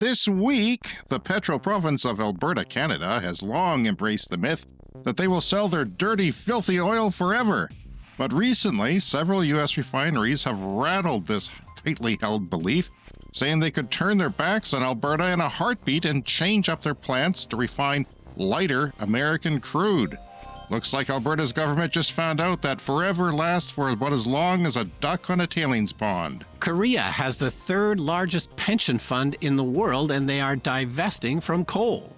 This week, the petro province of Alberta, Canada, has long embraced the myth that they will sell their dirty, filthy oil forever. But recently, several U.S. refineries have rattled this tightly held belief, saying they could turn their backs on Alberta in a heartbeat and change up their plants to refine lighter American crude. Looks like Alberta's government just found out that forever lasts for about as long as a duck on a tailings pond. Korea has the third largest pension fund in the world, and they are divesting from coal.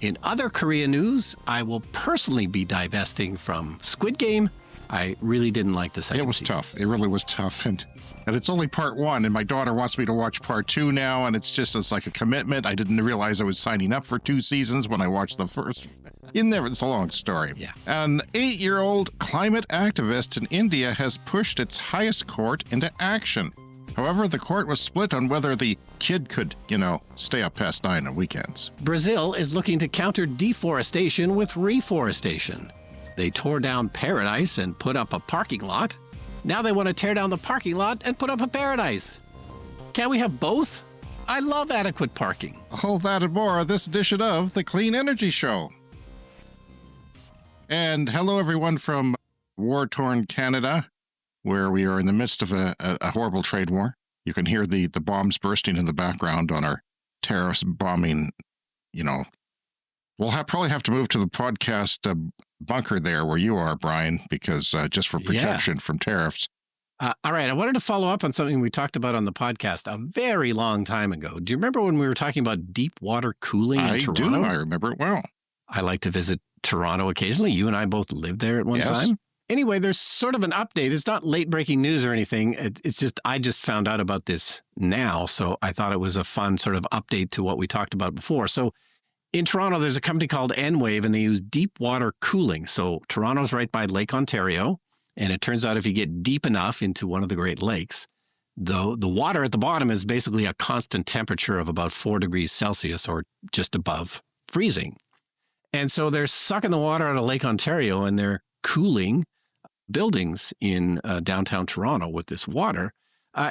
In other Korea news, I will personally be divesting from Squid Game. I really didn't like the second season. It was tough. It really was tough. And it's only part one, and my daughter wants me to watch part two now, and it's like a commitment. I didn't realize I was signing up for 2 seasons when I watched the first. It's a long story. Yeah. An 8-year-old climate activist in India has pushed its highest court into action. However, the court was split on whether the kid could, stay up past 9 on weekends. Brazil is looking to counter deforestation with reforestation. They tore down paradise and put up a parking lot. Now they want to tear down the parking lot and put up a paradise. Can't we have both? I love adequate parking. All that and more on this edition of The Clean Energy Show. And hello, everyone from war-torn Canada, where we are in the midst of a horrible trade war. You can hear the bombs bursting in the background on our terrorist bombing. We'll probably have to move to the podcast bunker there where you are, Brian, because just for protection from tariffs. All right. I wanted to follow up on something we talked about on the podcast a very long time ago. Do you remember when we were talking about deep water cooling in Toronto? I do. I remember it well. I like to visit Toronto occasionally. You and I both lived there at one time. Anyway, there's sort of an update. It's not late breaking news or anything. It's just, I just found out about this now. So I thought it was a fun sort of update to what we talked about before. So in Toronto, there's a company called Enwave, and they use deep water cooling. So Toronto's right by Lake Ontario. And it turns out if you get deep enough into one of the Great Lakes, the water at the bottom is basically a constant temperature of about 4 degrees Celsius or just above freezing. And so they're sucking the water out of Lake Ontario, and they're cooling buildings in downtown Toronto with this water.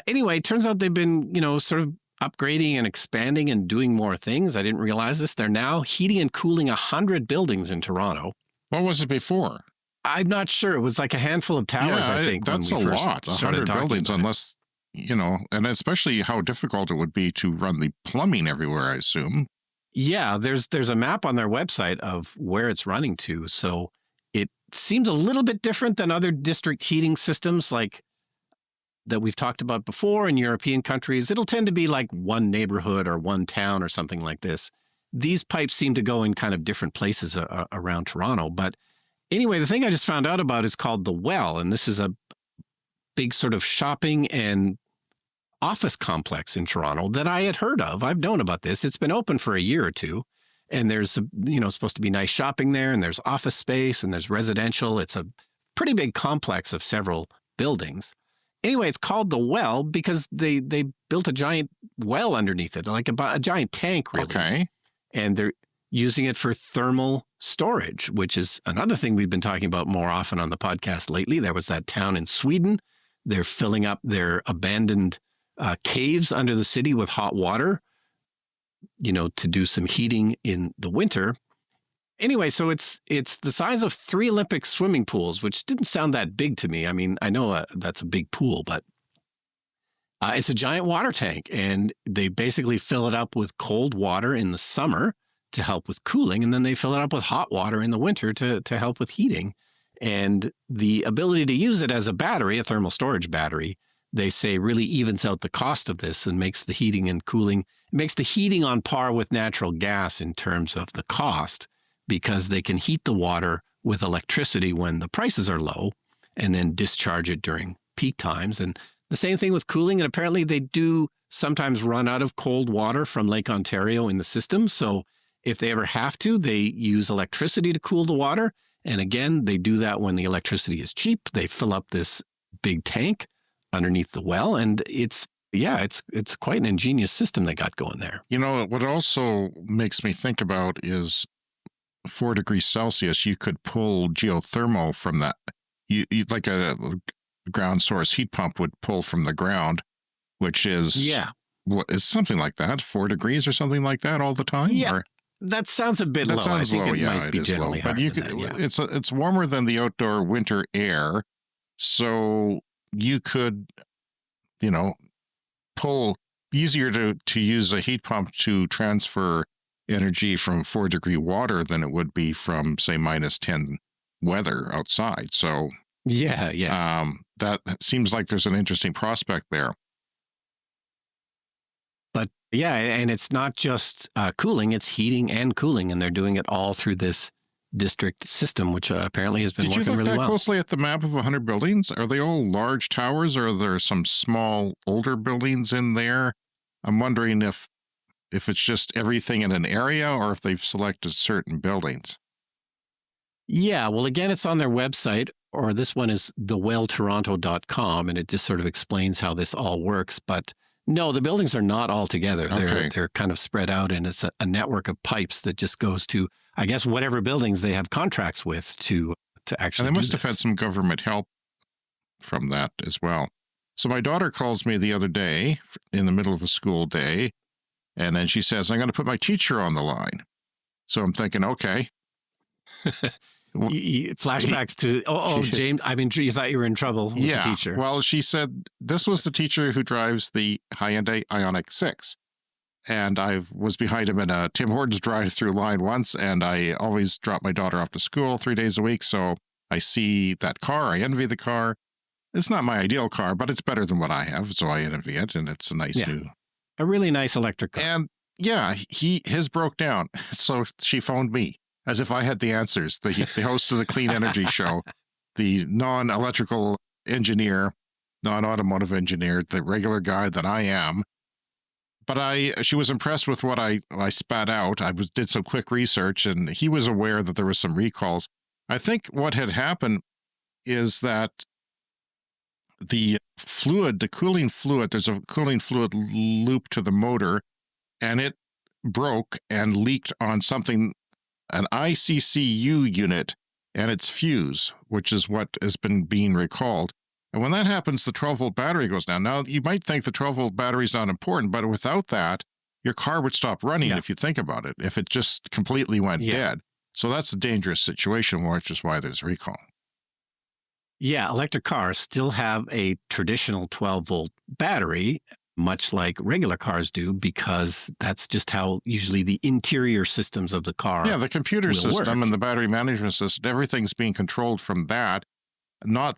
Anyway, it turns out they've been, sort of upgrading and expanding and doing more things. I didn't realize this. They're now heating and cooling 100 buildings in Toronto. What was it before? I'm not sure. It was like a handful of towers, I think. That's when we a first lot. 100 buildings, unless, and especially how difficult it would be to run the plumbing everywhere, I assume. Yeah, there's a map on their website of where it's running to. So it seems a little bit different than other district heating systems like that we've talked about before in European countries. It'll tend to be like one neighborhood or one town or something like this. These pipes seem to go in kind of different places around Toronto. But anyway, the thing I just found out about is called The Well, and this is a big sort of shopping and office complex in Toronto that I had heard of. I've known about this. It's been open for a year or two, and there's, supposed to be nice shopping there, and there's office space, and there's residential. It's a pretty big complex of several buildings. Anyway, it's called The Well because they built a giant well underneath it, like a giant tank, really. Okay. And they're using it for thermal storage, which is another thing we've been talking about more often on the podcast lately. There was that town in Sweden. They're filling up their abandoned caves under the city with hot water, to do some heating in the winter. Anyway, so it's the size of 3 Olympic swimming pools, which didn't sound that big to me. I mean, I know that's a big pool, but it's a giant water tank, and they basically fill it up with cold water in the summer to help with cooling, and then they fill it up with hot water in the winter to help with heating. And the ability to use it as a battery, a thermal storage battery, they say really evens out the cost of this and makes the heating and cooling, makes the heating on par with natural gas in terms of the cost, because they can heat the water with electricity when the prices are low and then discharge it during peak times. And the same thing with cooling. And apparently they do sometimes run out of cold water from Lake Ontario in the system. So if they ever have to, they use electricity to cool the water. And again, they do that when the electricity is cheap. They fill up this big tank underneath the well. And it's quite an ingenious system they got going there. What also makes me think about is 4 degrees Celsius, you could pull geothermal from that. You like a ground source heat pump would pull from the ground, which is what is something like that, 4 degrees or something like that all the time? Yeah, Or, that sounds a bit that low. sounds I think low. it Yeah, might it be is low. generally But higher you than could, that. Yeah. it's warmer than the outdoor winter air. So you could, you know, pull easier to use a heat pump to transfer energy from 4-degree water than it would be from, say, -10 weather outside. So Yeah, yeah. that seems like there's an interesting prospect there. But yeah, and it's not just cooling, it's heating and cooling. And they're doing it all through this district system, which apparently has been Did you working look really that well. closely at the map of 100 buildings? Are they all large towers, or are there some small, older buildings in there? I'm wondering if it's just everything in an area or if they've selected certain buildings. Yeah, well, again, it's on their website, or this one is thewelltoronto.com, and it just sort of explains how this all works. But no, the buildings are not all together. Okay. They're kind of spread out, and it's a network of pipes that just goes to, I guess, whatever buildings they have contracts with to And actually they do must have had this. some government help from that as well. So my daughter calls me the other day in the middle of a school day, and then she says, I'm going to put my teacher on the line. So I'm thinking, okay. Flashbacks to James. I mean, you thought you were in trouble with the teacher. Well, she said this was the teacher who drives the Hyundai Ioniq 6. And I was behind him in a Tim Hortons drive-through line once, and I always drop my daughter off to school 3 days a week. So I see that car. I envy the car. It's not my ideal car, but it's better than what I have. So I envy it, and it's a nice new. A really nice electric car. And yeah, his broke down. So she phoned me as if I had the answers. The host of the Clean Energy Show, the non-electrical engineer, non-automotive engineer, the regular guy that I am. But she was impressed with what I spat out. I did some quick research, and he was aware that there was some recalls. I think what had happened is that the cooling fluid, there's a cooling fluid loop to the motor, and it broke and leaked on something, an ICCU unit and its fuse, which is what has been being recalled. And when that happens, the 12-volt battery goes down. Now, you might think the 12-volt battery is not important, but without that, your car would stop running if you think about it, if it just completely went dead. So that's a dangerous situation, which is why there's recall. Yeah, electric cars still have a traditional 12-volt battery, much like regular cars do, because that's just how usually the interior systems of the car the computer system and the battery management system, everything's being controlled from that, not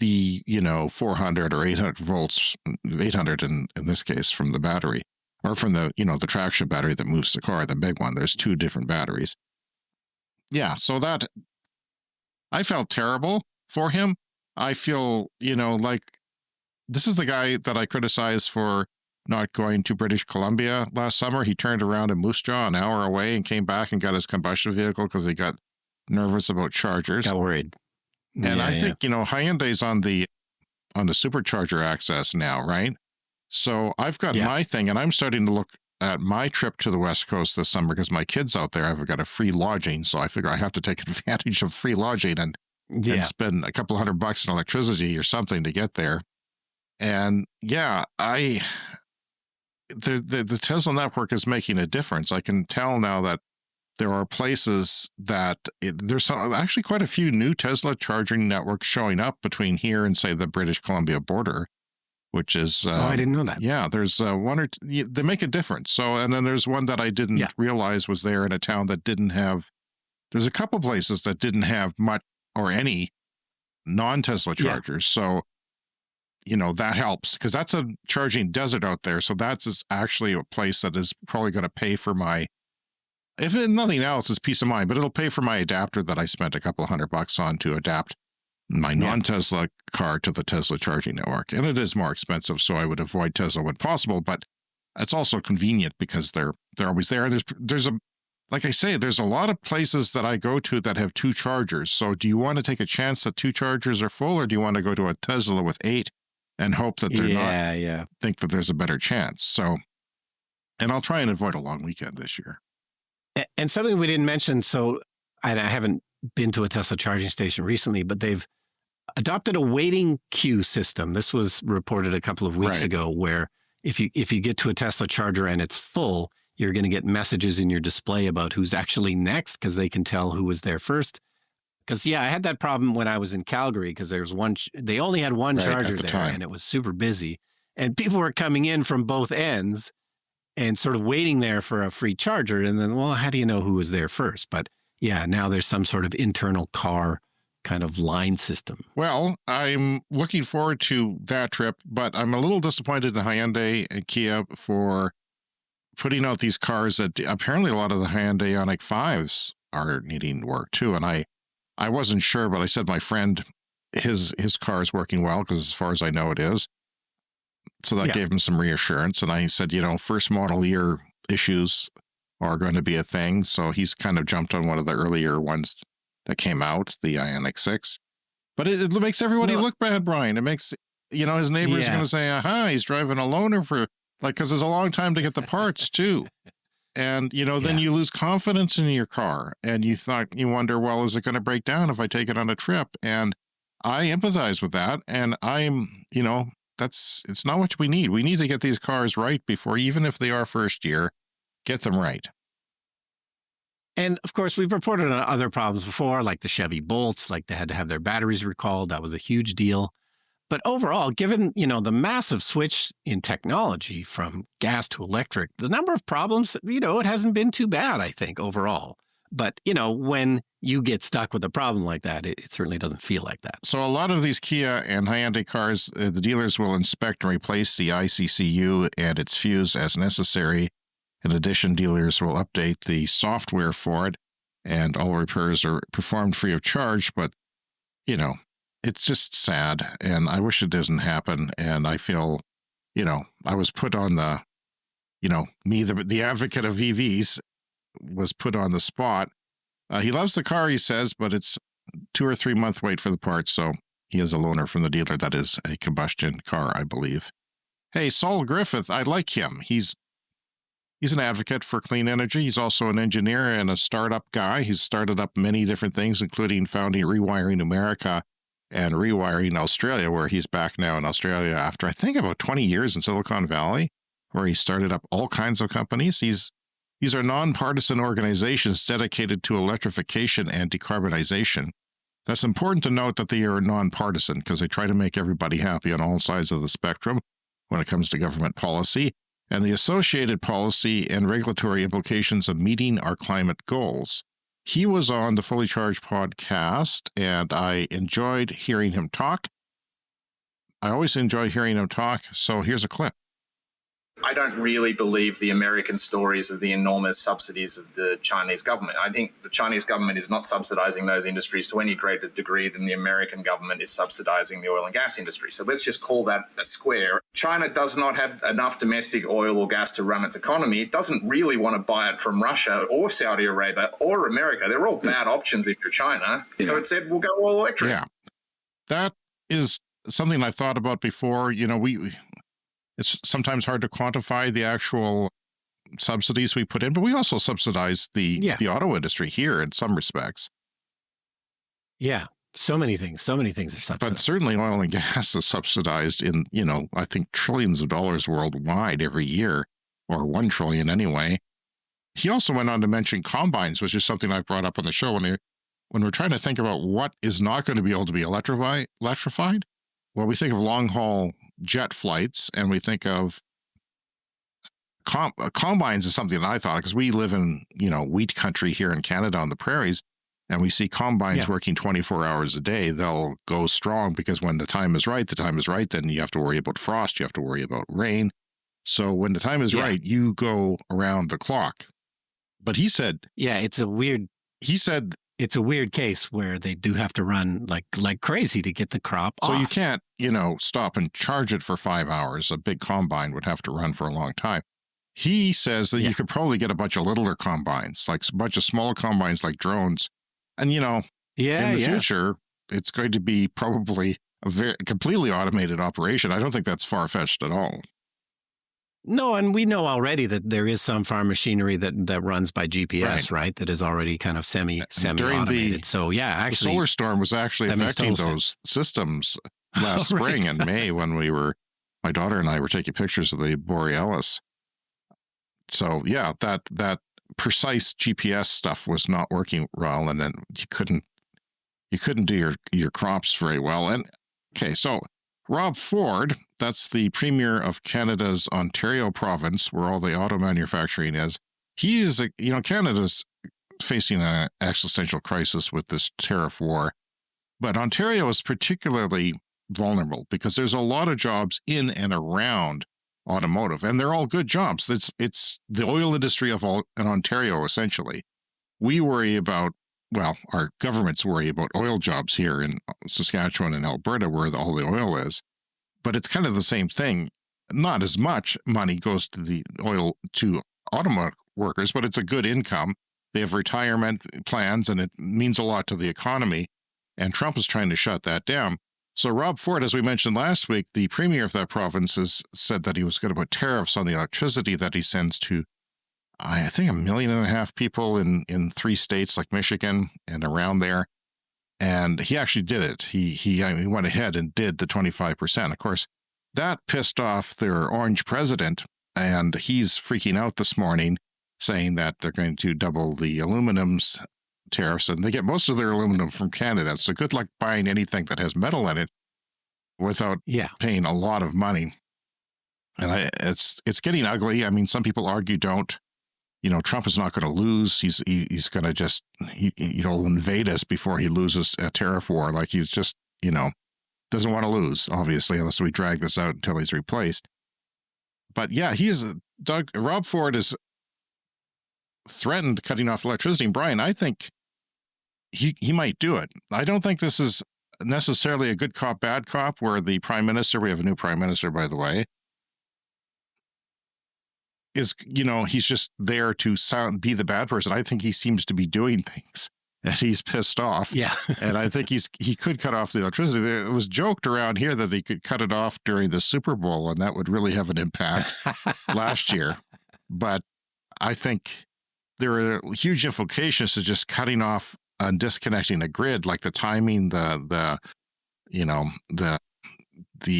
the 400 or 800 volts, 800 in this case, from the battery, or from the the traction battery that moves the car, the big one. There's 2 different batteries. Yeah, so that I felt terrible for him. I feel like this is the guy that I criticized for not going to British Columbia last summer. He turned around in Moose Jaw an hour away and came back and got his combustion vehicle because he got nervous about chargers. Got worried. And I think, Hyundai's on the supercharger access now, right? So I've got my thing, and I'm starting to look at my trip to the West Coast this summer because my kid's out there. I've got a free lodging, so I figure I have to take advantage of free lodging and spend a couple $100 in electricity or something to get there. And the Tesla network is making a difference. I can tell now that there are places that there's actually quite a few new Tesla charging networks showing up between here and, say, the British Columbia border, which is... I didn't know that. Yeah, there's one or two, they make a difference. So, and then there's one that I didn't realize was there in a town that didn't have... There's a couple places that didn't have much or any non-Tesla chargers. So, that helps because that's a charging desert out there. So that's actually a place that is probably going to pay for my... If nothing else, it's peace of mind, but it'll pay for my adapter that I spent a couple $100 on to adapt my non-Tesla car to the Tesla charging network. And it is more expensive, so I would avoid Tesla when possible, but it's also convenient because they're always there. And like I say, there's a lot of places that I go to that have 2 chargers. So do you want to take a chance that 2 chargers are full, or do you want to go to a Tesla with 8 and hope that they're not, think that there's a better chance? So, and I'll try and avoid a long weekend this year. And something we didn't mention, so I haven't been to a Tesla charging station recently, but they've adopted a waiting queue system. This was reported a couple of weeks ago, where if you get to a Tesla charger and it's full, you're going to get messages in your display about who's actually next because they can tell who was there first. Because, I had that problem when I was in Calgary because there's they only had one Right, charger at the there time. and it was super busy. And people were coming in from both ends and sort of waiting there for a free charger. And then, well, how do you know who was there first? But now there's some sort of internal car kind of line system. Well, I'm looking forward to that trip, but I'm a little disappointed in Hyundai and Kia for putting out these cars that apparently a lot of the Hyundai Ioniq 5s are needing work too. And I wasn't sure, but I said my friend, his car is working well because as far as I know it is. So that gave him some reassurance. And I said, first model year issues are going to be a thing. So he's kind of jumped on one of the earlier ones that came out, the Ioniq 6. But it makes everybody look bad, Brian. It makes, his neighbor's going to say, aha, he's driving a loaner for, because there's a long time to get the parts too. And, then you lose confidence in your car and you wonder, well, is it going to break down if I take it on a trip? And I empathize with that. And it's not what we need. We need to get these cars right before, even if they are first year, get them right. And of course, we've reported on other problems before, like the Chevy Bolts, like they had to have their batteries recalled. That was a huge deal. But overall, given, the massive switch in technology from gas to electric, the number of problems, it hasn't been too bad, I think, overall. But, when you get stuck with a problem like that, it certainly doesn't feel like that. So a lot of these Kia and Hyundai cars, the dealers will inspect and replace the ICCU and its fuse as necessary. In addition, dealers will update the software for it, and all repairs are performed free of charge. But, it's just sad, and I wish it doesn't happen. And I feel, I was put on the, me, the advocate of EVs, was put on the spot. He loves the car, he says, but it's 2 or 3 month wait for the parts. So he is a loaner from the dealer. That is a combustion car, I believe. Hey, Saul Griffith, I like him. He's an advocate for clean energy. He's also an engineer and a startup guy. He's started up many different things, including founding Rewiring America and Rewiring Australia, where he's back now in Australia after, I think, about 20 years in Silicon Valley, where he started up all kinds of companies. These are nonpartisan organizations dedicated to electrification and decarbonization. That's important to note that they are nonpartisan because they try to make everybody happy on all sides of the spectrum when it comes to government policy and the associated policy and regulatory implications of meeting our climate goals. He was on the Fully Charged podcast, and I enjoyed hearing him talk. I always enjoy hearing him talk, so here's a clip. I don't really believe the American stories of the enormous subsidies of the Chinese government. I think the Chinese government is not subsidizing those industries to any greater degree than the American government is subsidizing the oil and gas industry. So let's just call that a square. China does not have enough domestic oil or gas to run its economy. It doesn't really want to buy it from Russia or Saudi Arabia or America. They're all bad options if you're China. Yeah. So it said, we'll go all electric. Yeah, that is something I thought about before. It's sometimes hard to quantify the actual subsidies we put in, but we also subsidize the auto industry here in some respects. Yeah, so many things are subsidized. But certainly oil and gas is subsidized in, I think trillions of dollars worldwide every year, or 1 trillion anyway. He also went on to mention combines, which is something I've brought up on the show when we're trying to think about what is not going to be able to be electrified. Well, we think of long-haul jet flights, and we think of combines is something that I thought, because we live in, wheat country here in Canada on the prairies, and we see combines working 24 hours a day. They'll go strong because when the time is right, then you have to worry about frost, you have to worry about rain. So when the time is right, you go around the clock. But he said... Yeah, it's a weird case where they do have to run like crazy to get the crop off. So you can't, stop and charge it for 5 hours. A big combine would have to run for a long time. He says that you could probably get a bunch of littler combines, like a bunch of smaller combines like drones. And, in the future, it's going to be probably a completely automated operation. I don't think that's far-fetched at all. No, and we know already that there is some farm machinery that runs by GPS, right? That is already kind of semi-automated. So actually, the solar storm was actually affecting those systems last spring in May when we were my daughter and I were taking pictures of the Borealis. So yeah, that precise GPS stuff was not working well, and then you couldn't do your crops very well. And okay, so Rob Ford, that's the premier of Canada's Ontario province, where all the auto manufacturing is. He's, Canada's facing an existential crisis with this tariff war, but Ontario is particularly vulnerable because there's a lot of jobs in and around automotive, and they're all good jobs. It's the oil industry in Ontario, essentially. We worry about, well, our governments worry about oil jobs here in Saskatchewan and Alberta, where all the oil is. But it's kind of the same thing. Not as much money goes to automotive workers, but it's a good income. They have retirement plans, and it means a lot to the economy. And Trump is trying to shut that down. So Rob Ford, as we mentioned last week, the premier of that province, has said that he was going to put tariffs on the electricity that he sends to, I think, 1.5 million people in 3 states like Michigan and around there. And he actually did it. He went ahead and did the 25%. Of course, that pissed off their orange president, and he's freaking out this morning, saying that they're going to double the aluminum's tariffs, and they get most of their aluminum from Canada. So good luck buying anything that has metal in it without paying a lot of money. And it's getting ugly. I mean, some people argue Trump is not going to lose. He's going to just he'll invade us before he loses a tariff war. Like he's just doesn't want to lose, obviously, unless we drag this out until he's replaced. But yeah, Rob Ford has threatened cutting off electricity. And Brian, I think he might do it. I don't think this is necessarily a good cop, bad cop, where the prime minister, we have a new prime minister, by the way, is, he's just there to be the bad person. I think he seems to be doing things that he's pissed off. Yeah. And I think he could cut off the electricity. It was joked around here that he could cut it off during the Super Bowl, and that would really have an impact last year. But I think there are huge implications to just cutting off and disconnecting a grid, like the timing, the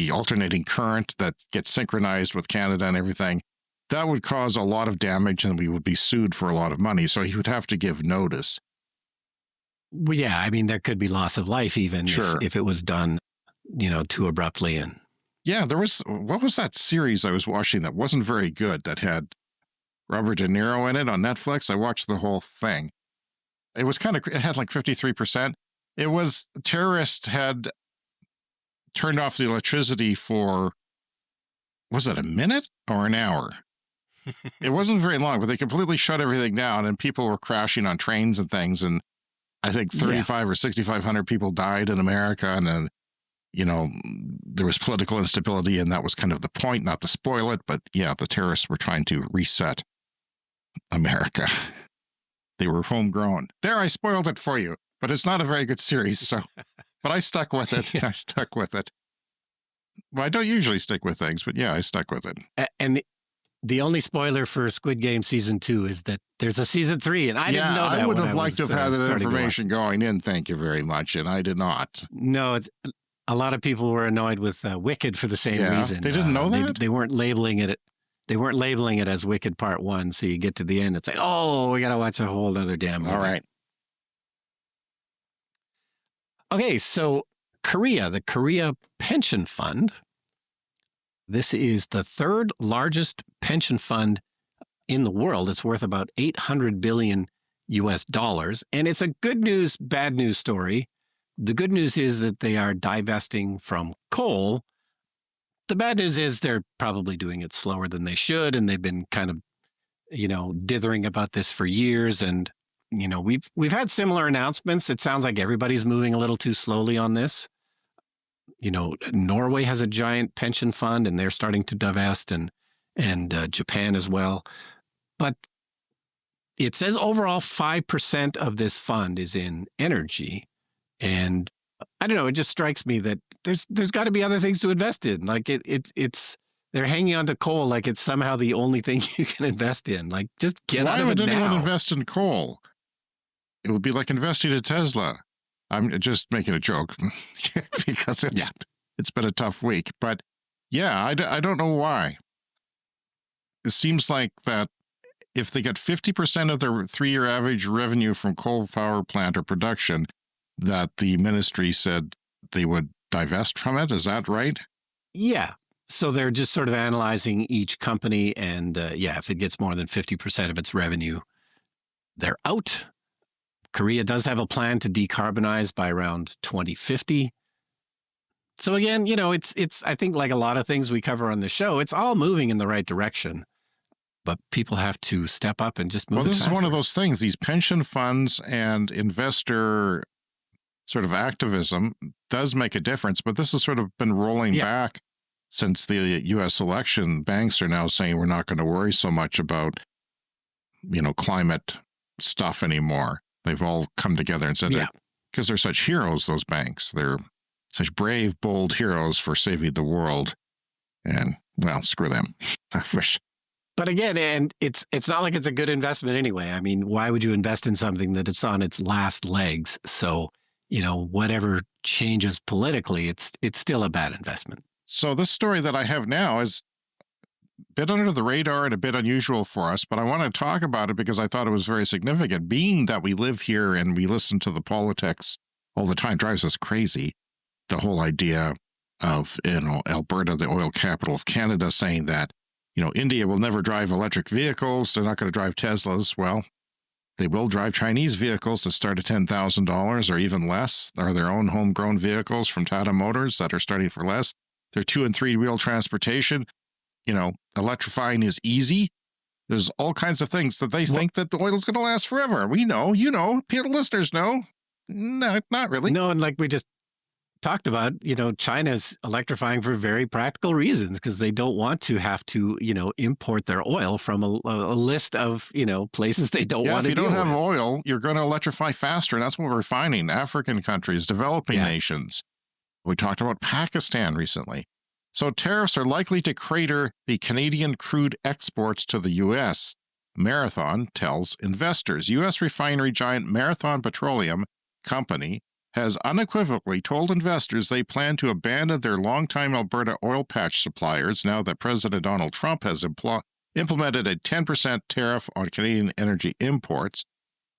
alternating current that gets synchronized with Canada and everything. That would cause a lot of damage, and we would be sued for a lot of money. So he would have to give notice. Well, yeah, I mean, there could be loss of life even if it was done, too abruptly. And yeah, what was that series I was watching that wasn't very good that had Robert De Niro in it on Netflix? I watched the whole thing. It was it had like 53%. It was terrorists had turned off the electricity for, was it a minute or an hour? It wasn't very long, but they completely shut everything down, and people were crashing on trains and things. And I think 35 or 6,500 people died in America. And then, there was political instability, and that was kind of the point, not to spoil it. But yeah, the terrorists were trying to reset America. They were homegrown. There, I spoiled it for you, but it's not a very good series. So, but I stuck with it. I stuck with it. Well, I don't usually stick with things, but yeah, I stuck with it. And the only spoiler for Squid Game season 2 is that there's a season 3, and I didn't know that. I would have liked to have had that information going in. Thank you very much, and I did not. No, a lot of people were annoyed with Wicked for the same reason. They didn't know that. They weren't labeling it. They weren't labeling it as Wicked Part 1. So you get to the end, it's like, oh, we got to watch a whole other damn movie. All right. Okay, so the Korea Pension Fund. This is the 3rd largest pension fund in the world. It's worth about $800 billion US, and it's a good news, bad news story. The good news is that they are divesting from coal. The bad news is they're probably doing it slower than they should, and they've been kind of, dithering about this for years. And we've had similar announcements. It sounds like everybody's moving a little too slowly on this. Norway has a giant pension fund, and they're starting to divest, and Japan as well. But it says overall 5% of this fund is in energy. And I don't know, it just strikes me that there's got to be other things to invest in. Like it's they're hanging on to coal like it's somehow the only thing you can invest in. Like, just get out of it now. Why would anyone invest in coal? It would be like investing in Tesla. I'm just making a joke because it's been a tough week. But Yeah, I don't know why. It seems like that if they get 50% of their 3-year average revenue from coal power plant or production, that the ministry said they would divest from it. Is that right? Yeah. So they're just sort of analyzing each company. And if it gets more than 50% of its revenue, they're out. Korea does have a plan to decarbonize by around 2050. So again, it's I think like a lot of things we cover on the show, it's all moving in the right direction. But people have to step up and just move Well, it this faster. is one of those things. These pension funds and investor sort of activism does make a difference, but this has sort of been rolling back since the U.S. election. Banks are now saying we're not going to worry so much about, climate stuff anymore. They've all come together and said, because they're such heroes, those banks. They're such brave, bold heroes for saving the world. And, well, screw them. I wish. But again, and it's not like it's a good investment anyway. I mean, why would you invest in something that it's on its last legs? So, whatever changes politically, it's still a bad investment. So this story that I have now is a bit under the radar and a bit unusual for us, but I want to talk about it because I thought it was very significant. Being that we live here and we listen to the politics all the time drives us crazy. The whole idea of, Alberta, the oil capital of Canada, saying that, India will never drive electric vehicles. They're not going to drive Teslas. Well, they will drive Chinese vehicles that start at $10,000 or even less, or their own homegrown vehicles from Tata Motors that are starting for less. They're 2- and 3-wheel transportation. Electrifying is easy. There's all kinds of things that they think that the oil is going to last forever. We know, people, listeners know. No, not really. No, and like we just talked about, China's electrifying for very practical reasons because they don't want to have to, import their oil from a list of, places they don't want to. If you don't have oil, you're going to electrify faster. And that's what we're finding. African countries, developing nations. We talked about Pakistan recently. So tariffs are likely to crater the Canadian crude exports to the U.S. Marathon tells investors. U.S. refinery giant Marathon Petroleum Company has unequivocally told investors they plan to abandon their longtime Alberta oil patch suppliers now that President Donald Trump has implemented a 10% tariff on Canadian energy imports.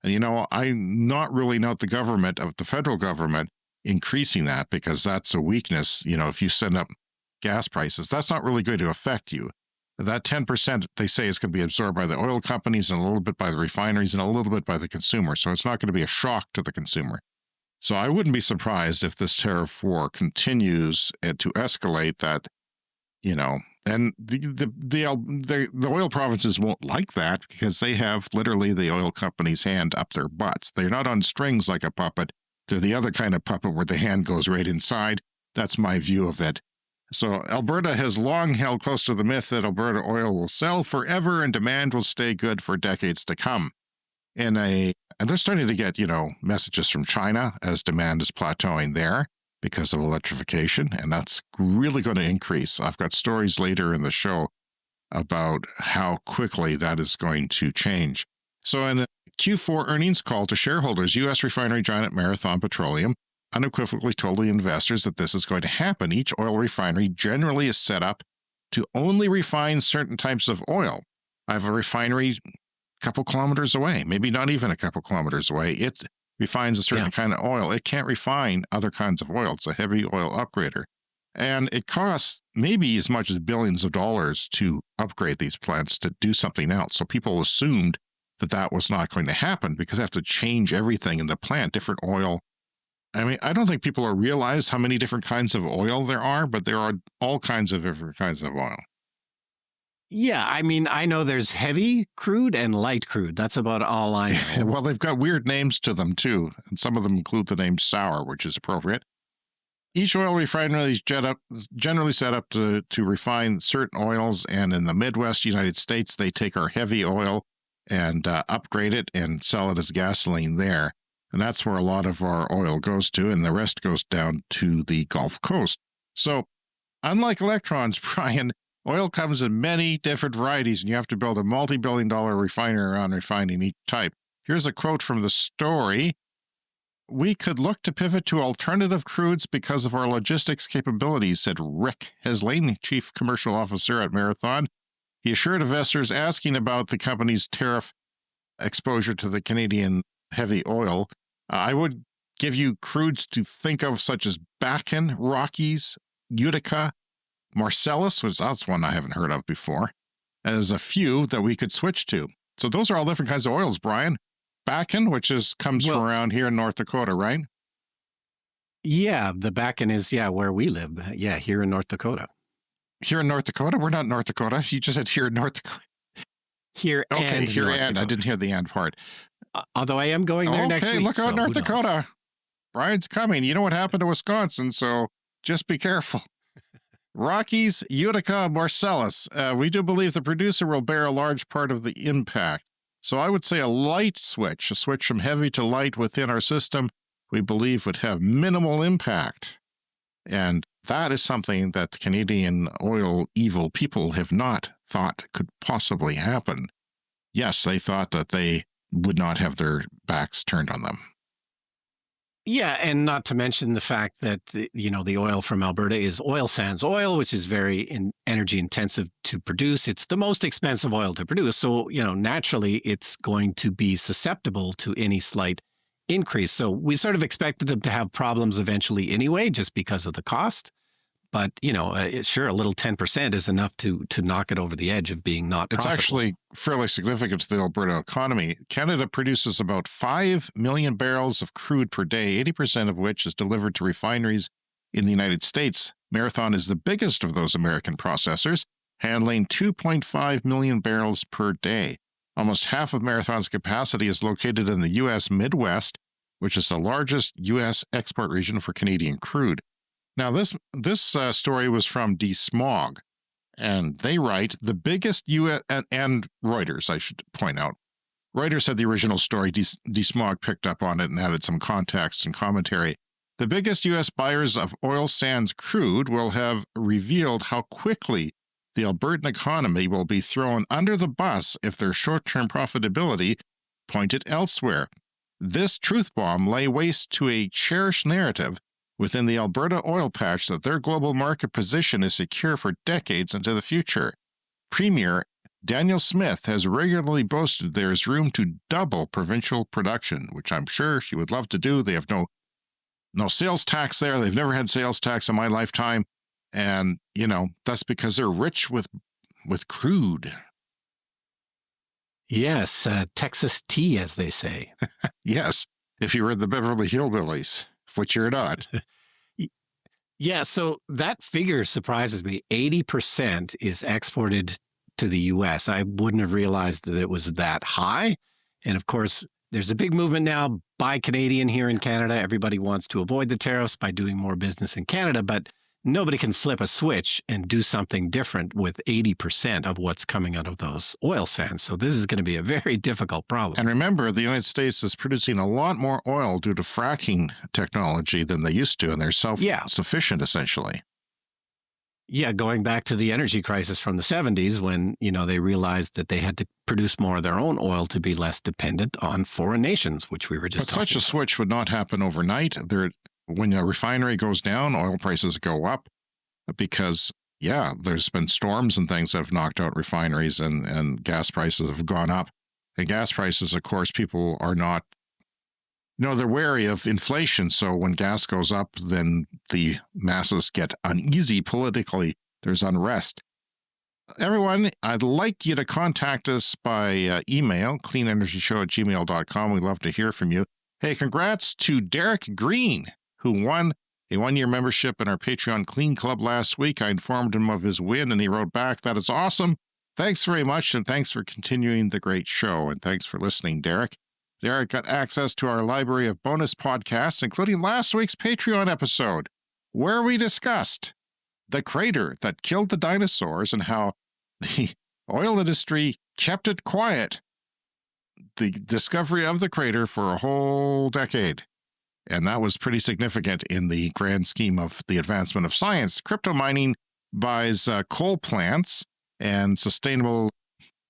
And, I'm not ruling out the federal government increasing that because that's a weakness. If you send up gas prices, that's not really going to affect you. That 10% they say is going to be absorbed by the oil companies and a little bit by the refineries and a little bit by the consumer. So it's not going to be a shock to the consumer. So I wouldn't be surprised if this tariff war continues to escalate that, and the oil provinces won't like that because they have literally the oil company's hand up their butts. They're not on strings like a puppet. They're the other kind of puppet where the hand goes right inside. That's my view of it. So Alberta has long held close to the myth that Alberta oil will sell forever and demand will stay good for decades to come. And they're starting to get, messages from China as demand is plateauing there because of electrification, and that's really going to increase. I've got stories later in the show about how quickly that is going to change. So in a Q4 earnings call to shareholders, U.S. refinery giant Marathon Petroleum unequivocally told the investors that this is going to happen. Each oil refinery generally is set up to only refine certain types of oil. I have a refinery couple kilometers away, maybe not even a couple kilometers away. It refines a certain kind of oil. It can't refine other kinds of oil. It's a heavy oil upgrader. And it costs maybe as much as billions of dollars to upgrade these plants to do something else. So people assumed that was not going to happen because they have to change everything in the plant, different oil. I mean, I don't think people realize how many different kinds of oil there are, but there are all kinds of different kinds of oil. Yeah, I mean, I know there's heavy crude and light crude. That's about all I know. Well, they've got weird names to them, too. And some of them include the name sour, which is appropriate. Each oil refinery is generally set up to refine certain oils. And in the Midwest United States, they take our heavy oil and upgrade it and sell it as gasoline there. And that's where a lot of our oil goes to. And the rest goes down to the Gulf Coast. So unlike electrons, Brian, oil comes in many different varieties, and you have to build a multi-billion-dollar refinery around refining each type. Here's a quote from the story. We could look to pivot to alternative crudes because of our logistics capabilities, said Rick Heslane, Chief Commercial Officer at Marathon. He assured investors asking about the company's tariff exposure to the Canadian heavy oil. I would give you crudes to think of such as Bakken, Rockies, Utica, Marcellus, which that's one I haven't heard of before, as a few that we could switch to. So those are all different kinds of oils, Brian. Bakken, which comes from around here in North Dakota, right? Yeah, the Bakken is, where we live. Yeah, here in North Dakota. Here in North Dakota? We're not in North Dakota. You just said here in North Dakota. Here and here North and. Dakota. I didn't hear the and part. Although I am going there next week. Okay, look out, North Dakota. Brian's coming. You know what happened to Wisconsin, so just be careful. Rockies, Utica, Marcellus. We do believe the producer will bear a large part of the impact. So I would say a light switch, a switch from heavy to light within our system, we believe would have minimal impact. And that is something that the Canadian oil evil people have not thought could possibly happen. Yes, they thought that they would not have their backs turned on them. Yeah, and not to mention the fact that, the oil from Alberta is oil sands oil, which is very energy intensive to produce. It's the most expensive oil to produce. So, naturally, it's going to be susceptible to any slight increase. So we sort of expected them to have problems eventually anyway, just because of the cost. But, sure, a little 10% is enough to knock it over the edge of being not profitable. It's actually fairly significant to the Alberta economy. Canada produces about 5 million barrels of crude per day, 80% of which is delivered to refineries in the United States. Marathon is the biggest of those American processors, handling 2.5 million barrels per day. Almost half of Marathon's capacity is located in the U.S. Midwest, which is the largest U.S. export region for Canadian crude. Now, this story was from DeSmog, and they write, the biggest U.S. and Reuters, I should point out. Reuters had the original story. DeSmog picked up on it and added some context and commentary. The biggest U.S. buyers of oil sands crude will have revealed how quickly the Albertan economy will be thrown under the bus if their short-term profitability pointed elsewhere. This truth bomb lay waste to a cherished narrative within the Alberta oil patch that their global market position is secure for decades into the future. Premier Daniel Smith has regularly boasted there is room to double provincial production, which I'm sure she would love to do. They have no sales tax there. They've never had sales tax in my lifetime. And, that's because they're rich with crude. Yes, Texas tea, as they say. Yes, if you read the Beverly Hillbillies, which you're not. Yeah, so that figure surprises me. 80% is exported to the U.S. I wouldn't have realized that it was that high. And of course, there's a big movement now, buy Canadian here in Canada. Everybody wants to avoid the tariffs by doing more business in Canada, but nobody can flip a switch and do something different with 80% of what's coming out of those oil sands. So this is going to be a very difficult problem. And remember, the United States is producing a lot more oil due to fracking technology than they used to, and they're self-sufficient, essentially. Yeah, going back to the energy crisis from the 70s when, they realized that they had to produce more of their own oil to be less dependent on foreign nations, which we were just talking about. Such a switch would not happen overnight. When a refinery goes down, oil prices go up because, there's been storms and things that have knocked out refineries and gas prices have gone up. And gas prices, of course, people are not, they're wary of inflation. So when gas goes up, then the masses get uneasy politically. There's unrest. Everyone, I'd like you to contact us by email, cleanenergyshow@gmail.com. We'd love to hear from you. Hey, congrats to Derek Green, who won a one-year membership in our Patreon Clean Club last week. I informed him of his win, and he wrote back, "That is awesome. Thanks very much, and thanks for continuing the great show." And thanks for listening, Derek. Derek got access to our library of bonus podcasts, including last week's Patreon episode, where we discussed the crater that killed the dinosaurs and how the oil industry kept it quiet, the discovery of the crater for a whole decade. And that was pretty significant in the grand scheme of the advancement of science. Crypto mining buys coal plants and sustainable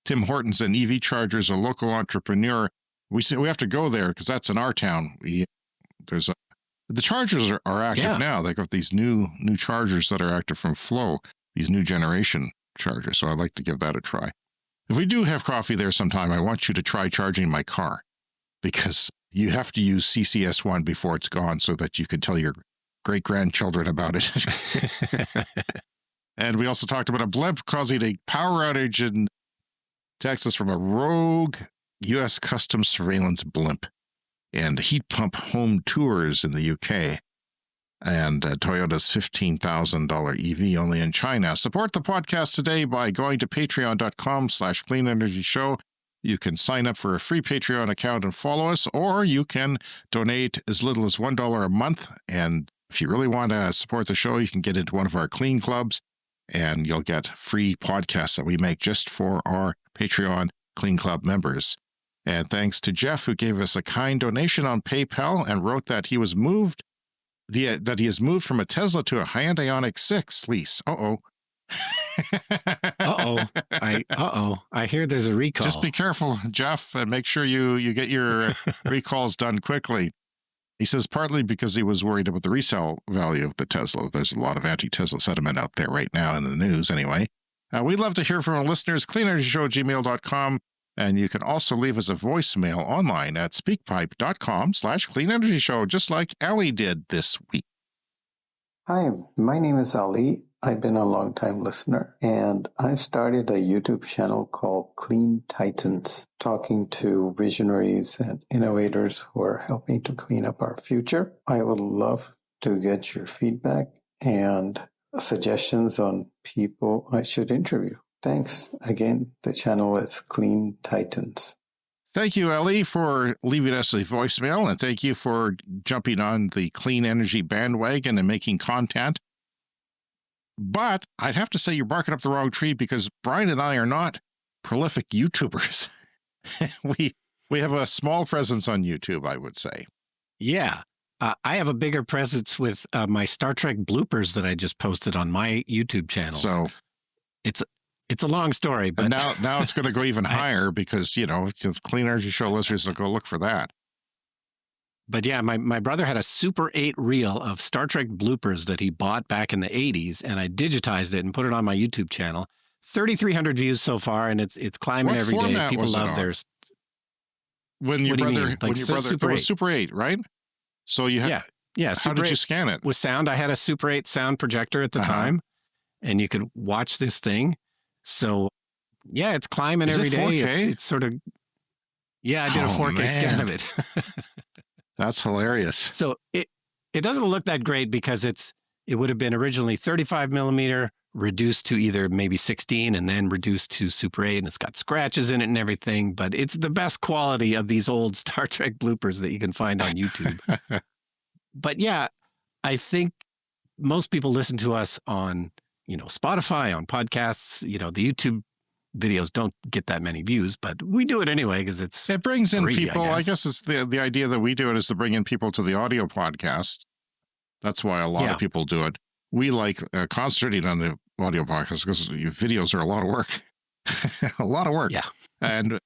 Tim Hortons and EV chargers, a local entrepreneur. We say we have to go there because that's in our town. The chargers are active now. They got these new chargers that are active from Flow, these new generation chargers. So I'd like to give that a try. If we do have coffee there sometime, I want you to try charging my car, because you have to use CCS1 before it's gone so that you can tell your great-grandchildren about it. And we also talked about a blimp causing a power outage in Texas from a rogue U.S. Customs surveillance blimp, and heat pump home tours in the UK, and Toyota's $15,000 EV only in China. Support the podcast today by going to patreon.com/cleanenergyshow. You can sign up for a free Patreon account and follow us, or you can donate as little as $1 a month. And if you really want to support the show, you can get into one of our clean clubs, and you'll get free podcasts that we make just for our Patreon Clean Club members. And thanks to Jeff, who gave us a kind donation on PayPal and wrote that he has moved from a Tesla to a Hyundai Ioniq 6 lease. I hear there's a recall. Just be careful, Jeff, and make sure you get your recalls done quickly. He says partly because he was worried about the resale value of the Tesla. There's a lot of anti-Tesla sentiment out there right now in the news anyway. We'd love to hear from our listeners, cleanenergyshow@gmail.com. And you can also leave us a voicemail online at speakpipe.com/cleanenergyshow, just like Ali did this week. Hi, my name is Ali. I've been a long-time listener, and I started a YouTube channel called Clean Titans, talking to visionaries and innovators who are helping to clean up our future. I would love to get your feedback and suggestions on people I should interview. Thanks. Again, the channel is Clean Titans. Thank you, Ellie, for leaving us a voicemail, and thank you for jumping on the clean energy bandwagon and making content. But I'd have to say you're barking up the wrong tree, because Brian and I are not prolific YouTubers. We have a small presence on YouTube, I would say. Yeah. I have a bigger presence with my Star Trek bloopers that I just posted on my YouTube channel. So it's a long story, but now it's going to go even higher, because, Clean Energy Show listeners will go look for that. But yeah, my brother had a Super 8 reel of Star Trek bloopers that he bought back in the 80s, and I digitized it and put it on my YouTube channel. 3,300 views so far, and it's climbing every day. People love theirs. When your brother, it was Super 8, right? So you had, yeah. How did you scan it? With sound. I had a Super 8 sound projector at the time, and you could watch this thing. So yeah, it's climbing every day. It's sort of, I did a 4K scan of it. That's hilarious. So it doesn't look that great, because it would have been originally 35 millimeter, reduced to either maybe 16, and then reduced to Super 8, and it's got scratches in it and everything, but it's the best quality of these old Star Trek bloopers that you can find on YouTube. But yeah, I think most people listen to us on, Spotify, on podcasts. The YouTube videos don't get that many views, but we do it anyway because it brings in people. I guess it's the idea that we do it is to bring in people to the audio podcast. That's why a lot of people do it. We like concentrating on the audio podcast because videos are a lot of work. A lot of work. Yeah. And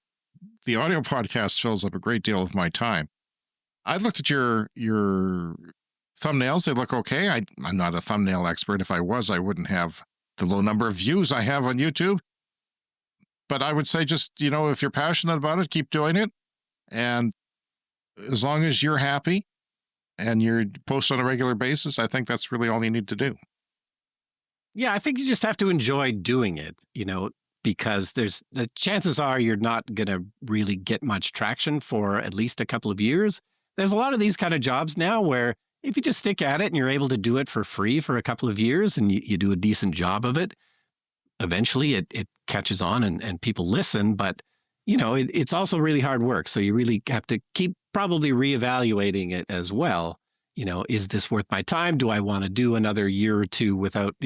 the audio podcast fills up a great deal of my time. I looked at your thumbnails. They look okay. I'm not a thumbnail expert. If I was, I wouldn't have the low number of views I have on YouTube. But I would say just, if you're passionate about it, keep doing it. And as long as you're happy and you post on a regular basis, I think that's really all you need to do. Yeah, I think you just have to enjoy doing it, because the chances are you're not going to really get much traction for at least a couple of years. There's a lot of these kind of jobs now where if you just stick at it and you're able to do it for free for a couple of years and you do a decent job of it, eventually it catches on and people listen. But, it's also really hard work. So you really have to keep probably reevaluating it as well. Is this worth my time? Do I want to do another year or two without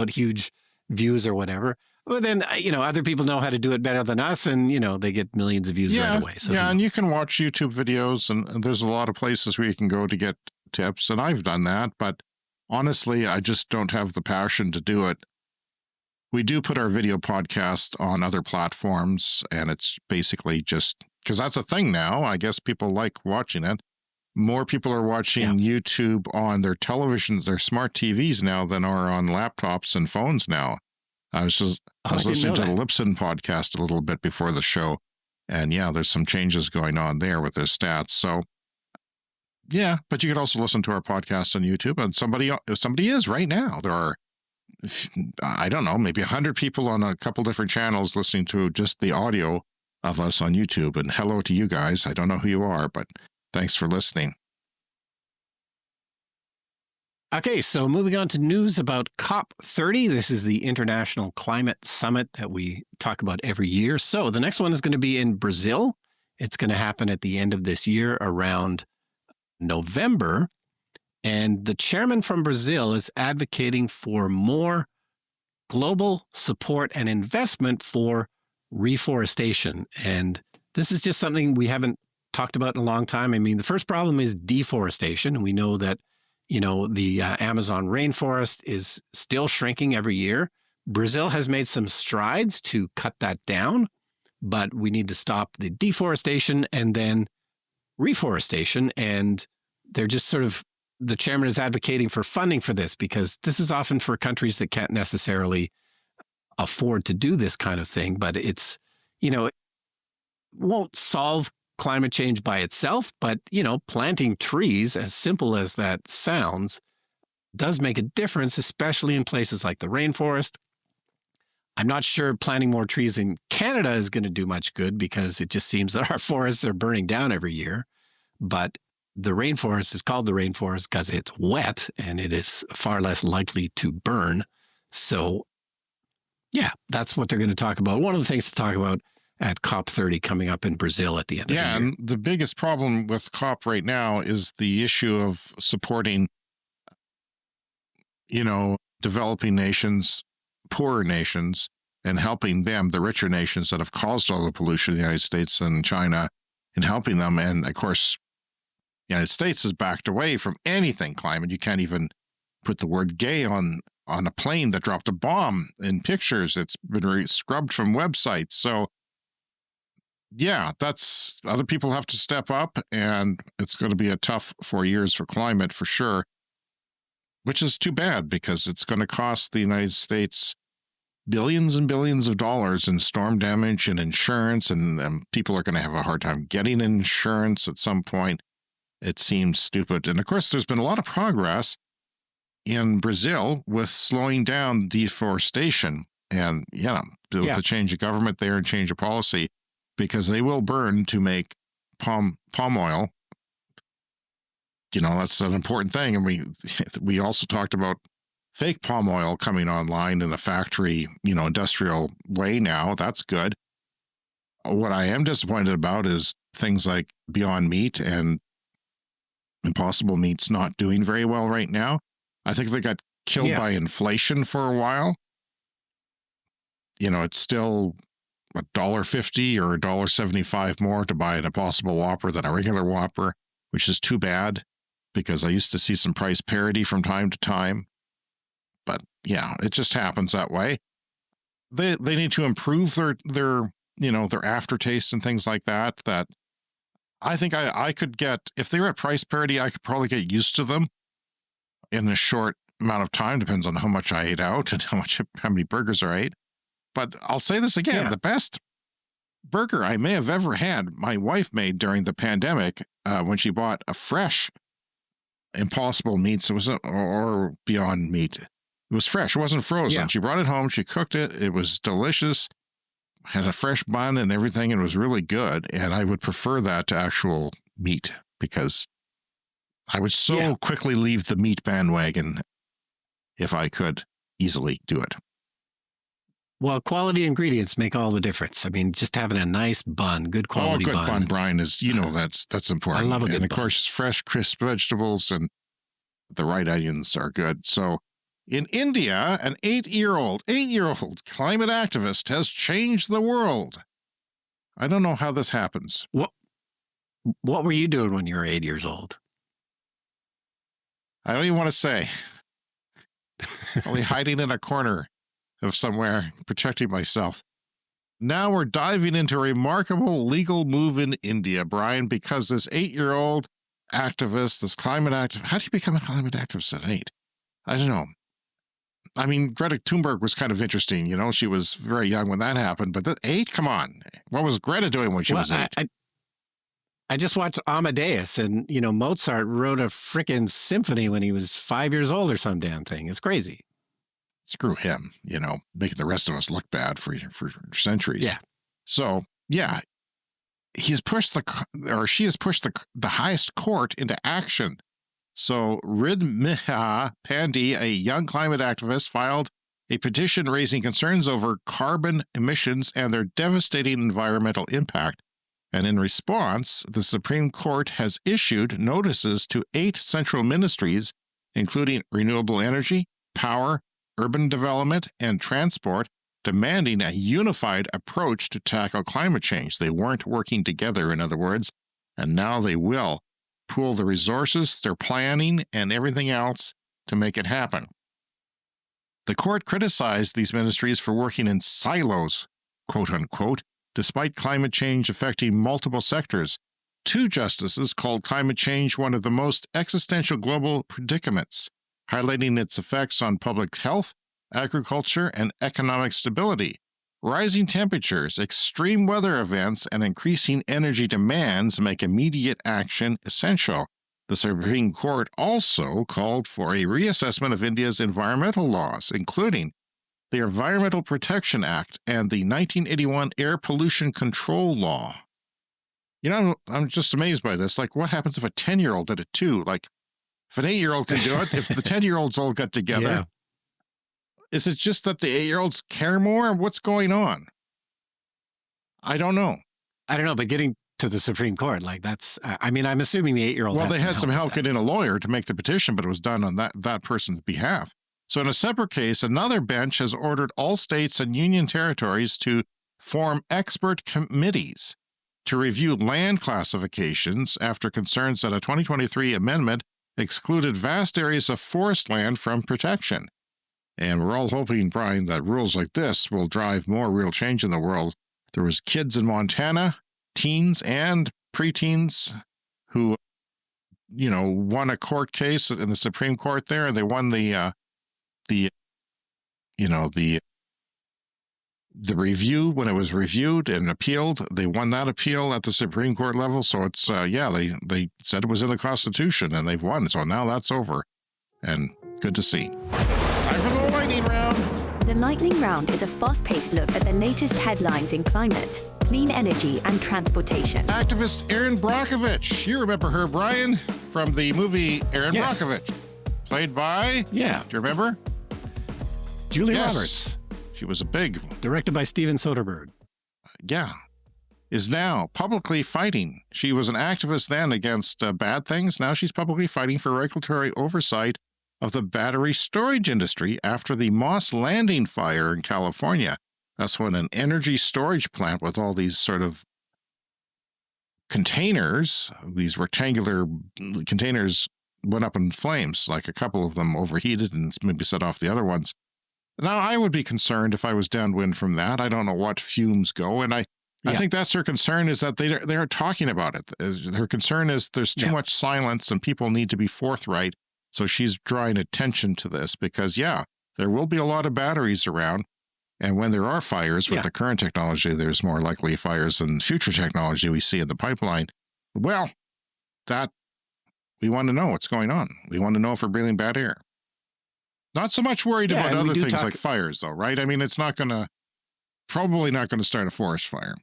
huge views or whatever? But then, other people know how to do it better than us, and, they get millions of views right away. So and you can watch YouTube videos, and there's a lot of places where you can go to get tips, and I've done that, but honestly, I just don't have the passion to do it. We do put our video podcast on other platforms, and it's basically just, because that's a thing now. I guess people like watching it. more people are watching YouTube on their televisions, their smart TVs now than are on laptops and phones now. I was listening to the Lipson podcast a little bit before the show, and yeah, there's some changes going on there with their stats. So yeah, but you could also listen to our podcast on YouTube, and somebody is right now. There are, I don't know, maybe 100 people on a couple different channels listening to just the audio of us on YouTube. And hello to you guys. I don't know who you are, but thanks for listening. Okay, so moving on to news about COP30. This is the International Climate Summit that we talk about every year. So the next one is going to be in Brazil. It's going to happen at the end of this year around November. And the chairman from Brazil is advocating for more global support and investment for reforestation. And this is just something we haven't talked about in a long time. I mean, the first problem is deforestation. And we know that the Amazon rainforest is still shrinking every year. Brazil has made some strides to cut that down, but we need to stop the deforestation and then reforestation. And they're just the chairman is advocating for funding for this, because this is often for countries that can't necessarily afford to do this kind of thing. But it's, it won't solve climate change by itself, but, planting trees, as simple as that sounds, does make a difference, especially in places like the rainforest. I'm not sure planting more trees in Canada is going to do much good, because it just seems that our forests are burning down every year. But the rainforest is called the rainforest because it's wet and it is far less likely to burn. So, yeah, that's what they're going to talk about. One of the things to talk about at COP30 coming up in Brazil at the end of the year. Yeah, and the biggest problem with COP right now is the issue of supporting, developing nations, poorer nations, and helping them, the richer nations that have caused all the pollution in the United States and China, and helping them. And of course, the United States has backed away from anything climate. You can't even put the word gay on a plane that dropped a bomb in pictures. It's been scrubbed from websites. So yeah, other people have to step up, and it's going to be a tough 4 years for climate for sure, which is too bad, because it's going to cost the United States billions and billions of dollars in storm damage and insurance, and people are going to have a hard time getting insurance at some point. It seems stupid. And of course, there's been a lot of progress in Brazil with slowing down deforestation, and with the change of government there and change of policy, because they will burn to make palm oil. That's an important thing. And we also talked about fake palm oil coming online in a factory, industrial way now. That's good. What I am disappointed about is things like Beyond Meat and Impossible Meat's not doing very well right now. I think they got killed by inflation for a while. It's still $1.50 or $1.75 more to buy an Impossible Whopper than a regular Whopper, which is too bad, because I used to see some price parity from time to time. But yeah, it just happens that way. They need to improve their aftertaste and things like that. That I think I could get, if they were at price parity, I could probably get used to them in a short amount of time. Depends on how much I ate out and how many burgers I ate. But I'll say this again, the best burger I may have ever had, my wife made during the pandemic, when she bought a fresh Impossible Meats. It was or Beyond Meat. It was fresh. It wasn't frozen. Yeah. She brought it home. She cooked it. It was delicious. Had a fresh bun and everything, and it was really good. And I would prefer that to actual meat, because I would so quickly leave the meat bandwagon if I could easily do it. Well, quality ingredients make all the difference. I mean, just having a nice bun, good quality bun. Oh, good bun, Brian, is, that's important. I love a good bun. And of course, fresh, crisp vegetables and the right onions are good. So in India, an 8-year-old climate activist has changed the world. I don't know how this happens. What were you doing when you were 8 years old? I don't even want to say. Only hiding in a corner of somewhere, protecting myself. Now we're diving into a remarkable legal move in India, Brian, because this 8-year-old activist, this climate activist. How do you become a climate activist at 8? I don't know. I mean, Greta Thunberg was kind of interesting. You know, she was very young when that happened, but 8, come on. What was Greta doing when she was 8? I just watched Amadeus, and, you know, Mozart wrote a freaking symphony when he was 5 years old or some damn thing. It's crazy. Screw him, you know, making the rest of us look bad for centuries. Yeah. So, yeah, she has pushed the highest court into action. So Ridmiha Pandey, a young climate activist, filed a petition raising concerns over carbon emissions and their devastating environmental impact. And in response, the Supreme Court has issued notices to 8 central ministries, including renewable energy, power, urban development, and transport, demanding a unified approach to tackle climate change. They weren't working together, in other words, and now they will pool the resources, their planning, and everything else to make it happen. The court criticized these ministries for working in silos, quote unquote, despite climate change affecting multiple sectors. 2 justices called climate change one of the most existential global predicaments, highlighting its effects on public health, agriculture, and economic stability. Rising temperatures, extreme weather events, and increasing energy demands make immediate action essential. The Supreme Court also called for a reassessment of India's environmental laws, including the Environmental Protection Act and the 1981 Air Pollution Control Law. You know, I'm just amazed by this. Like, what happens if a 10-year-old did it too? Like, if an 8-year-old can do it, if the 10-year-olds all got together, Yeah. Is it just that the 8-year-olds care more? What's going on? I don't know. But getting to the Supreme Court, like that's, I mean, I'm assuming the 8-year-old. Well, they had some help with that. getting a lawyer to make the petition, but it was done on that person's behalf. So in a separate case, another bench has ordered all states and union territories to form expert committees to review land classifications after concerns that a 2023 amendment excluded vast areas of forest land from protection. And we're all hoping, Brian, that rules like this will drive more real change in the world. There was kids in Montana, teens and preteens, who, you know, won a court case in the Supreme Court there, and they won the review when it was reviewed and appealed. They won that appeal at the Supreme Court level. So it's, they said it was in the Constitution, and they've won. So now that's over, and good to see. Time for the lightning round. The lightning round is a fast-paced look at the latest headlines in climate, clean energy, and transportation. Activist Erin Brockovich. You remember her, Brian, from the movie Erin Yes. Brockovich, played by, Yeah. do you remember? Julie Yes. Roberts, She was a big, directed by Steven Soderbergh. is now publicly fighting. She was an activist then against bad things. Now she's publicly fighting for regulatory oversight of the battery storage industry after the Moss Landing fire in California. That's when an energy storage plant with all these sort of containers, these rectangular containers, went up in flames. Like a couple of them overheated and maybe set off the other ones. Now, I would be concerned if I was downwind from that. I don't know what fumes go. And I think that's her concern, is that they aren't talking about it. Her concern is there's too much silence and people need to be forthright. So she's drawing attention to this because, there will be a lot of batteries around. And when there are fires with the current technology, there's more likely fires than future technology we see in the pipeline. Well, that we want to know what's going on. We want to know if we're breathing bad air. Not so much worried about other things like fires, though, right? I mean, it's probably not going to start a forest fire.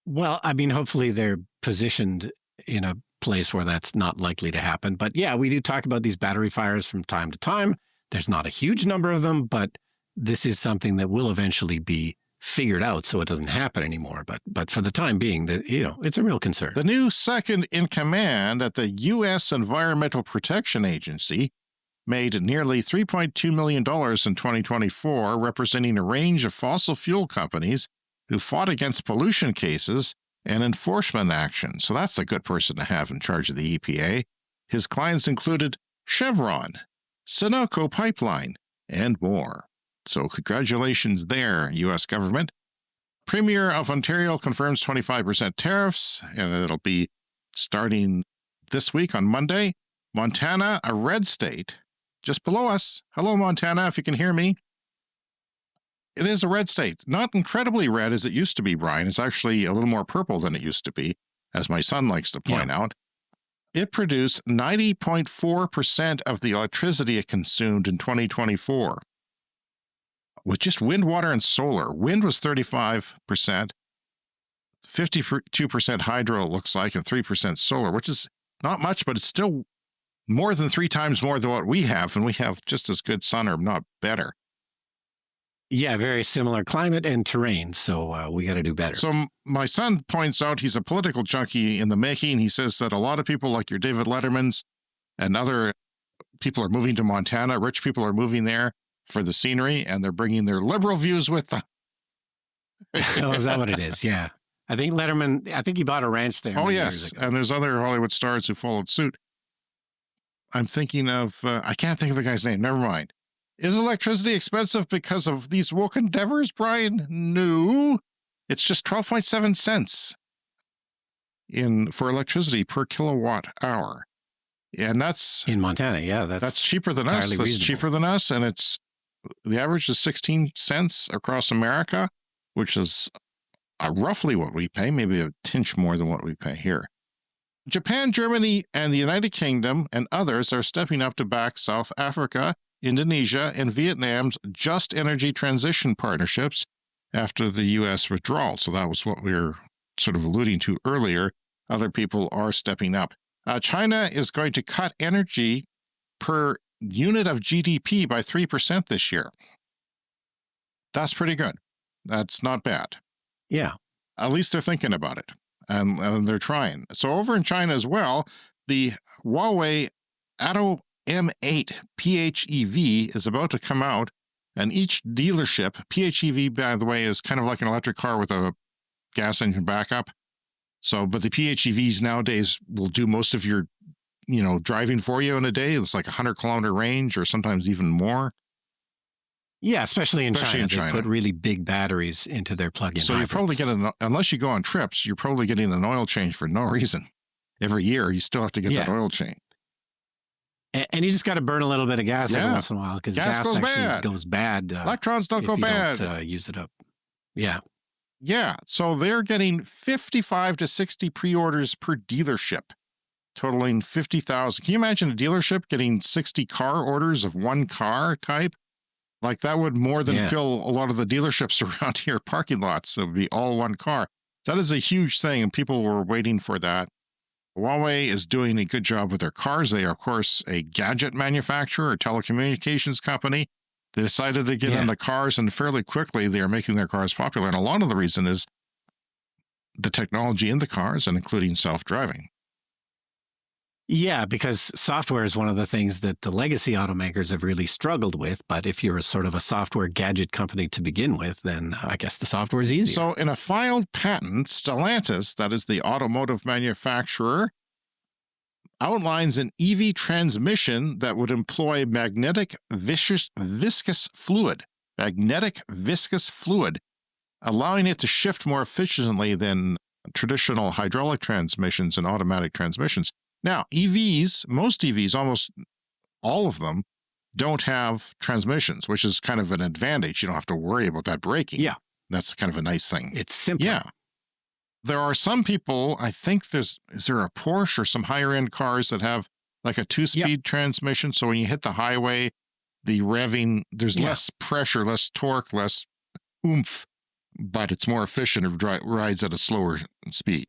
Well, I mean, hopefully they're positioned in a place where that's not likely to happen. But yeah, we do talk about these battery fires from time to time. There's not a huge number of them, but this is something that will eventually be figured out so it doesn't happen anymore. But for the time being, it's a real concern. The new second in command at the U.S. Environmental Protection Agency made nearly $3.2 million in 2024, representing a range of fossil fuel companies who fought against pollution cases and enforcement action. So that's a good person to have in charge of the EPA. His clients included Chevron, Sunoco Pipeline, and more. So congratulations there, U.S. government. Premier of Ontario confirms 25% tariffs, and it'll be starting this week on Monday, Montana, a red state, just below us. Hello, Montana, if you can hear me. It is a red state. Not incredibly red as it used to be, Brian. It's actually a little more purple than it used to be, as my son likes to point out. It produced 90.4% of the electricity it consumed in 2024 with just wind, water, and solar. Wind was 35%, 52% hydro, it looks like, and 3% solar, which is not much, but it's still more than 3 times more than what we have, and we have just as good sun, or not better. Yeah, very similar climate and terrain, so we got to do better. So my son points out, he's a political junkie in the making. He says that a lot of people like your David Lettermans and other people are moving to Montana. Rich people are moving there for the scenery, and they're bringing their liberal views with them. Oh, is that what it is? Yeah. I think Letterman, he bought a ranch there. Oh, yes. And there's other Hollywood stars who followed suit. I'm thinking of, I can't think of the guy's name. Never mind. Is electricity expensive because of these woke endeavors, Brian? No. It's just 12.7 cents for electricity per kilowatt hour. And that's in Montana. Yeah, that's cheaper than us. That's reasonable. Cheaper than us. And the average is 16 cents across America, which is roughly what we pay, maybe a tinge more than what we pay here. Japan, Germany, and the United Kingdom and others are stepping up to back South Africa, Indonesia, and Vietnam's just energy transition partnerships after the U.S. withdrawal. So that was what we were sort of alluding to earlier. Other people are stepping up. China is going to cut energy per unit of GDP by 3% this year. That's pretty good. That's not bad. Yeah. At least they're thinking about it, and they're trying. So over in China as well, the Huawei Atto M8 PHEV is about to come out, and each dealership, PHEV, by the way, is kind of like an electric car with a gas engine backup. So, but the PHEVs nowadays will do most of your, driving for you in a day. It's like 100-kilometer range or sometimes even more. Yeah, especially in China. They put really big batteries into their plug-in hybrids. So you probably get, unless you go on trips, you're probably getting an oil change for no reason. Every year, you still have to get that oil change. And you just got to burn a little bit of gas every once in a while, because gas goes bad. Electrons don't go bad. Don't use it up. Yeah. Yeah. So they're getting 55 to 60 pre-orders per dealership, totaling 50,000. Can you imagine a dealership getting 60 car orders of one car type? Like that would more than fill a lot of the dealerships around here parking lots. It would be all one car. That is a huge thing, and people were waiting for that. Huawei is doing a good job with their cars. They are, of course, a gadget manufacturer, a telecommunications company. They decided to get into cars, and fairly quickly they are making their cars popular. And a lot of the reason is the technology in the cars, and including self-driving. Yeah, because software is one of the things that the legacy automakers have really struggled with. But if you're a sort of a software gadget company to begin with, then I guess the software is easier. So in a filed patent, Stellantis, that is the automotive manufacturer, outlines an EV transmission that would employ magnetic viscous fluid, allowing it to shift more efficiently than traditional hydraulic transmissions and automatic transmissions. Now, EVs, most EVs, almost all of them, don't have transmissions, which is kind of an advantage. You don't have to worry about that braking. Yeah. That's kind of a nice thing. It's simple. Yeah. There are some people, I think is there a Porsche or some higher end cars that have like a 2-speed transmission. So when you hit the highway, the revving, there's less pressure, less torque, less oomph, but it's more efficient. It rides at a slower speed.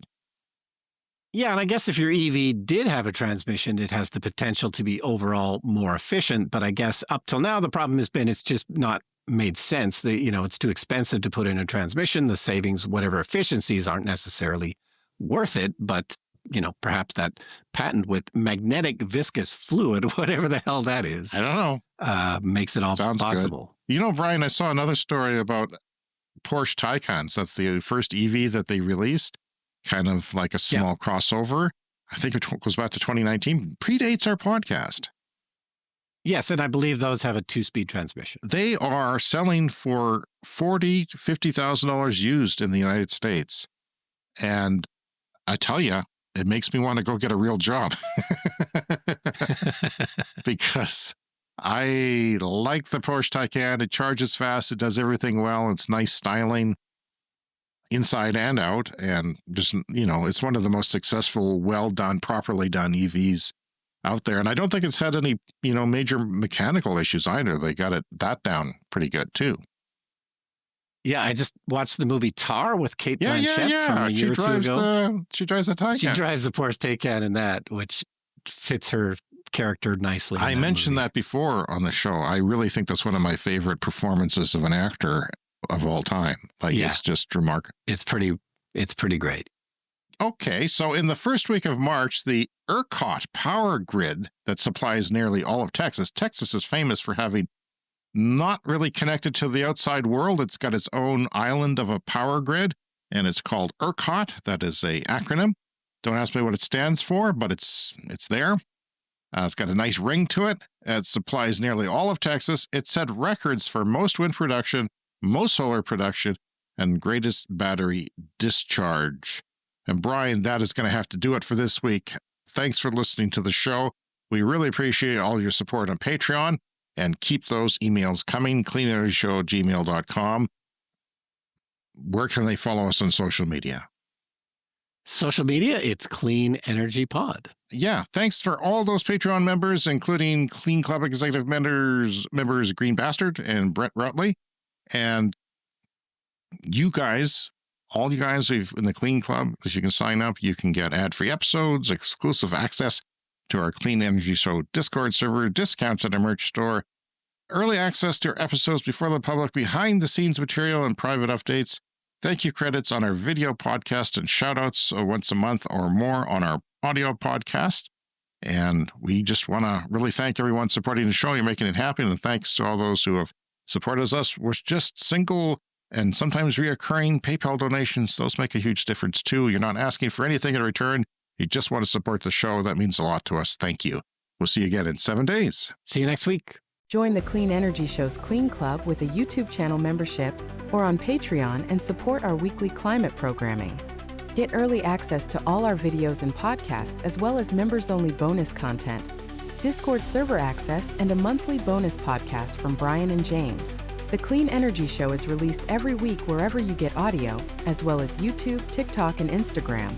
Yeah, and I guess if your EV did have a transmission, it has the potential to be overall more efficient. But I guess up till now, the problem has been it's just not made sense. It's too expensive to put in a transmission. The savings, whatever efficiencies, aren't necessarily worth it. But, perhaps that patent with magnetic viscous fluid, whatever the hell that is, I don't know, makes it all Sounds possible. Good. Brian, I saw another story about Porsche Taycans. That's the first EV that they released. Kind of like a small crossover. I think it goes back to 2019. Predates our podcast. Yes, and I believe those have a 2-speed transmission. They are selling for $40,000 to $50,000 used in the United States. And I tell you, it makes me want to go get a real job because I like the Porsche Taycan. It charges fast. It does everything well. It's nice styling inside and out. And just, it's one of the most successful, well done, properly done EVs out there. And I don't think it's had any, major mechanical issues either. They got that down pretty good too. Yeah, I just watched the movie Tar with Kate Blanchett from a year or two ago. She drives the Taycan. She drives the Porsche Taycan in that, which fits her character nicely. I mentioned that before on the show. I really think that's one of my favorite performances of an actor of all time. It's just remarkable. It's pretty great. Okay, so in the first week of March, the ERCOT power grid that supplies nearly all of Texas. Texas is famous for having not really connected to the outside world. It's got its own island of a power grid, and it's called ERCOT. That is a acronym. Don't ask me what it stands for, but it's there. It's got a nice ring to it. It supplies nearly all of Texas. It set records for most wind production, most solar production, and greatest battery discharge. And Brian, that is going to have to do it for this week. Thanks for listening to the show. We really appreciate all your support on Patreon. And keep those emails coming, cleanenergyshow@gmail.com. Where can they follow us on social media? Social media, it's Clean Energy Pod. Yeah, thanks for all those Patreon members, including Clean Club Executive members Green Bastard and Brett Rutley. And you guys, all you guys in the Clean Club, as you can sign up, you can get ad-free episodes, exclusive access to our Clean Energy Show Discord server, discounts at our merch store, early access to our episodes before the public, behind-the-scenes material, and private updates. Thank you credits on our video podcast and shout-outs once a month or more on our audio podcast. And we just want to really thank everyone supporting the show. You're making it happen. And thanks to all those who have supported us. We're just single and sometimes reoccurring PayPal donations. Those make a huge difference too. You're not asking for anything in return. You just want to support the show. That means a lot to us. Thank you. We'll see you again in 7 days. See you next week. Join the Clean Energy Show's Clean Club with a YouTube channel membership or on Patreon and support our weekly climate programming. Get early access to all our videos and podcasts, as well as members-only bonus content, Discord server access, and a monthly bonus podcast from Brian and James. The Clean Energy Show is released every week wherever you get audio, as well as YouTube, TikTok, and Instagram.